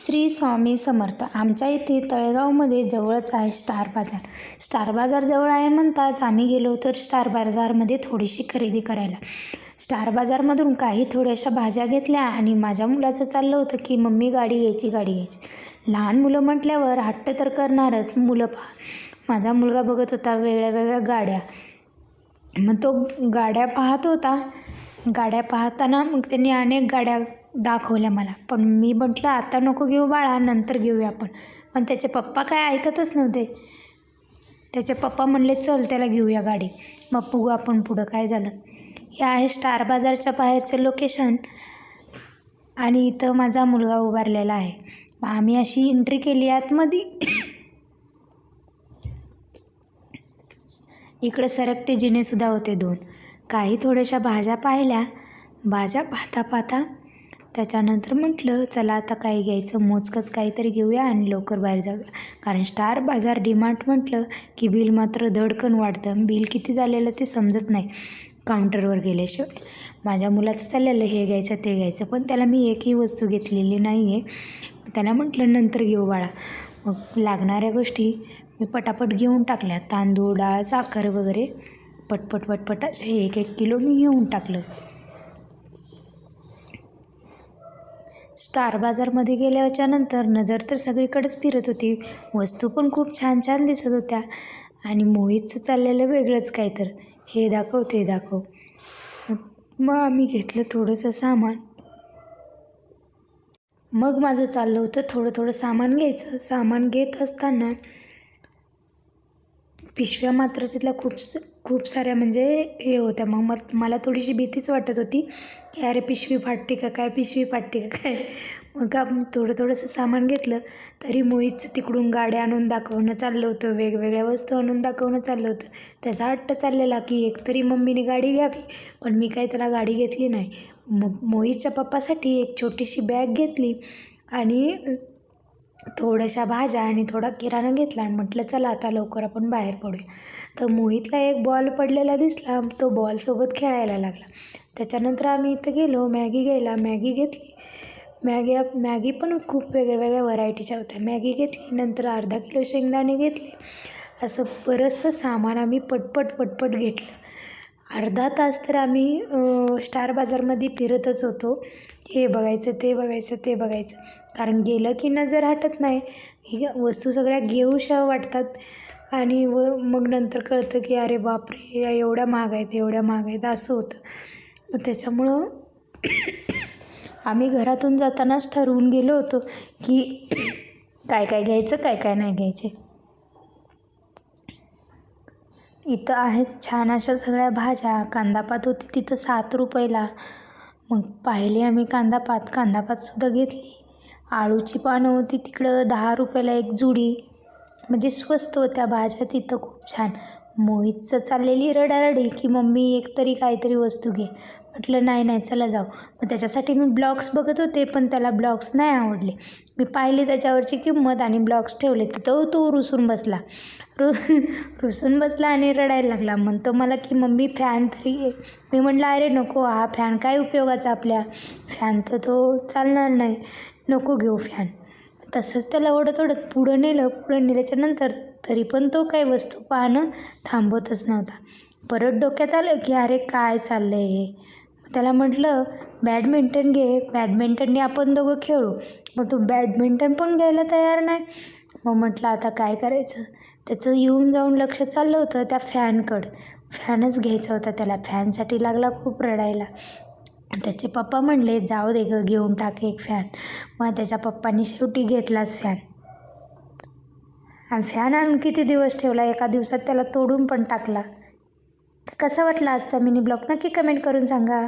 श्री स्वामी समर्थ. आमच्या इथे तळेगावमध्ये जवळच आहे स्टार बाजार. स्टार बाजार जवळ आहे म्हणताच आम्ही गेलो तर स्टार बाजारमध्ये थोडीशी खरेदी करायला. स्टार बाजारमधून काही थोड्याशा भाज्या घेतल्या आणि माझ्या मुलाचं चाललं होतं की मम्मी गाडी घ्यायची. लहान मुलं म्हटल्यावर हट्ट तर करणारच. मुलं माझा मुलगा बघत होता वेगळ्या गाड्या. मग तो गाड्या पाहत होता. गाड्या पाहताना मग त्यांनी अनेक गाड्या दाखवल्या मला. पण मी म्हटलं आता नको घेऊ बाळा, नंतर घेऊया आपण. पण त्याचे पप्पा काय ऐकतच नव्हते. त्याचे पप्पा म्हणले चल त्याला घेऊया गाडी, मग बघू आपण पुढं काय झालं. हे आहे स्टार बाजारच्या बाहेरचं लोकेशन आणि इथं माझा मुलगा उभारलेला आहे. आम्ही अशी एंट्री केली आतमध्ये. इकडे सरकते जिनेसुद्धा होते 2. काही थोड्याशा भाज्या पाहिल्या. भाज्या पाहता त्याच्यानंतर म्हटलं चला आता काय घ्यायचं, मोजकंच काहीतरी घेऊया आणि लवकर बाहेर जाऊया. कारण स्टार बाजार डीमार्ट म्हटलं की बिल मात्र धडकन वाढतं. बिल किती झालेलं ते समजत नाही काउंटरवर गेल्याशिवाय. माझ्या मुलाचं चाललेलं हे घ्यायचं ते घ्यायचं, पण त्याला मी एकही वस्तू घेतलेली नाही आहे. त्याला म्हटलं नंतर घेऊ बाळा. मग लागणाऱ्या गोष्टी मी पटापट घेऊन टाकल्या. तांदूळ, डाळ, साखर वगैरे पटपट असे 1-1 किलो मी घेऊन टाकलं. स्टार बाजारमध्ये गेल्याच्या नंतर नजर तर सगळीकडेच फिरत होती. वस्तू पण खूप छान दिसत होत्या आणि मोहितचं चाललेलं वेगळंच काय तर, हे दाखव ते दाखव. मग आम्ही घेतलं थोडंसं सामान. मग माझं चाललं होतं थोडं सामान घ्यायचं. सामान घेत असताना पिशव्या मात्र तिथल्या खूप साऱ्या म्हणजे हे होत्या. मग मला थोडीशी भीतीच वाटत होती की अरे पिशवी फाटते का काय. मग थोडंसं सामान घेतलं. तरी मोहितचं तिकडून गाड्या आणून दाखवणं चाललं होतं, वेगवेगळ्या वस्तू आणून दाखवणं चाललं होतं. त्याचा हट्ट चाललेला की एकतरी मम्मीने गाडी घ्यावी, पण मी काही त्याला गाडी घेतली नाही. मग मोहितच्या पप्पासाठी एक छोटीशी बॅग घेतली आणि थोड्याशा भाज्या आणि थोडा किराणा घेतला आणि म्हटलं चला आता लवकर आपण बाहेर पडूया. तर मोहितला एक बॉल पडलेला दिसला. तो बॉलसोबत खेळायला लागला. त्याच्यानंतर आम्ही इथं गेलो मॅगी घ्यायला. मॅगी घेतली. मॅगी पण खूप वेगळ्या व्हरायटीच्या होत्या. मॅगी घेतली. नंतर अर्धा किलो शेंगदाणे घेतले. असं बरंचसं सामान आम्ही पटपट घेतलं. अर्धा तास तर आम्ही स्टार बाजारमध्ये फिरतच होतो. हे बघायचं ते बघायचं. कारण गेलं की नजर हटत नाही. ही वस्तू सगळ्या घेऊशा वाटतात आणि मग नंतर कळतं की अरे बापरे एवढ्या महाग आहेत असं होतं. मग त्याच्यामुळं आम्ही घरातून जातानाच ठरवून गेलो होतो की काय घ्यायचं काय नाही घ्यायचे. इथं आहेत छान अशा सगळ्या भाज्या. कांदापात होती तिथं 7 रुपयाला. मग पाहिली आम्ही कांदापातसुद्धा घेतली. आळूची पानं होती तिकडं 10 रुपयाला एक जुडी. म्हणजे स्वस्त होत्या भाज्या तिथं खूप छान. मोहितचं चाललेली रडारडी की मम्मी एकतरी काहीतरी वस्तू घे. म्हटलं नाही चला जाऊ. मग त्याच्यासाठी मी ब्लॉग्स बघत होते, पण त्याला ब्लॉग्स नाही आवडले. मी पाहिली त्याच्यावरची किंमत आणि ब्लॉग्स ठेवले. तिथं तो रुसून बसला आणि रडायला लागला. म्हणतो मला की मम्मी फॅन तरी घे. मी म्हटलं अरे नको, हा फॅन काय उपयोगाचा आपल्या, फॅन तर तो चालणार नाही, नको घेऊ फॅन. तसंच त्याला ओढत पुढं नेल्याच्या नंतर तरी पण तो काही वस्तू पाहणं थांबवतच नव्हता. परत डोक्यात आलं की अरे काय चाललं आहे हे. त्याला म्हटलं बॅडमिंटन घे, बॅडमिंटनने आपण दोघं खेळू. मग तो बॅडमिंटन पण घ्यायला तयार नाही. मग म्हटलं आता काय करायचं. त्याचं येऊन जाऊन लक्ष चाललं होतं त्या फॅनकडं. फॅनच घ्यायचा होता त्याला. फॅनसाठी लागला खूप रडायला. त्याचे पप्पा म्हणले जाऊ दे गं, घेऊन टाक एक फॅन. मग त्याच्या पप्पांनी शेवटी घेतलाच फॅन. आणि फॅन आणून किती दिवस ठेवला, एका दिवसात त्याला तोडून पण टाकला. कसा वाटला आजचा मिनी ब्लॉग नक्की कमेंट करून सांगा.